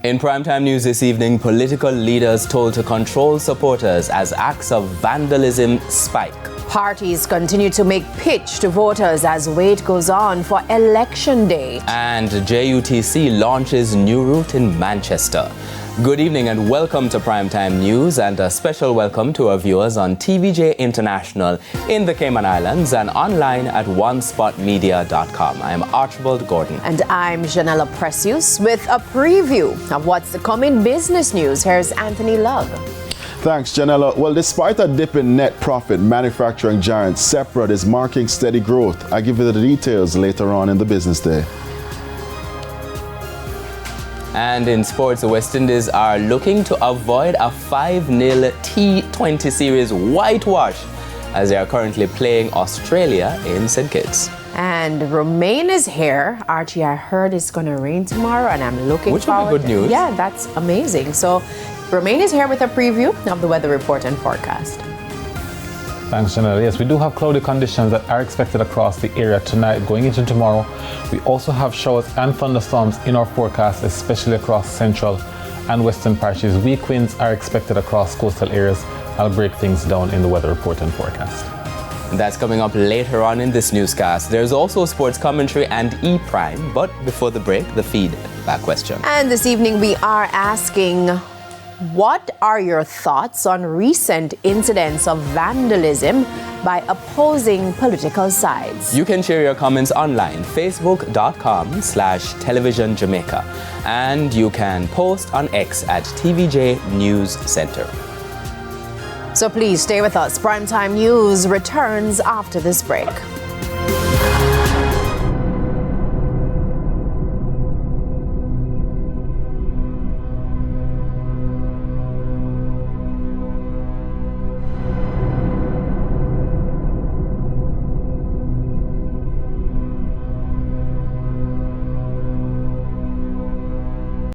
In primetime news this evening, political leaders told to control supporters as acts of vandalism spike. Parties continue to make pitch to voters as wait goes on for election day. And JUTC launches new route in Manchester. Good evening and welcome to Primetime News, and a special welcome to our viewers on TVJ International in the Cayman Islands and online at onespotmedia.com. I am Archibald Gordon. And I'm Janella Precious with a preview of what's to come in business news. Here's Anthony Love. Thanks, Janella. Well, despite a dip in net profit, manufacturing giant Separate is marking steady growth. I'll give you the details later on in the business day. And in sports, the West Indies are looking to avoid a 5-0 T20 series whitewash as they are currently playing Australia in St. Kitts. And Romaine is here. Archie, I heard it's going to rain tomorrow, and I'm looking forward. Which would be good news. Yeah, that's amazing. So Romaine is here with a preview of the weather report and forecast. Thanks, Janelle. Yes, we do have cloudy conditions that are expected across the area tonight going into tomorrow. We also have showers and thunderstorms in our forecast, especially across central and western parishes. Weak winds are expected across coastal areas. I'll break things down in the weather report and forecast. That's coming up later on in this newscast. There's also sports commentary and E-Prime. But before the break, the feedback question. And this evening we are asking, what are your thoughts on recent incidents of vandalism by opposing political sides? You can share your comments online, facebook.com/televisionjamaica. And you can post on X at TVJ News Center. So please stay with us. Primetime News returns after this break.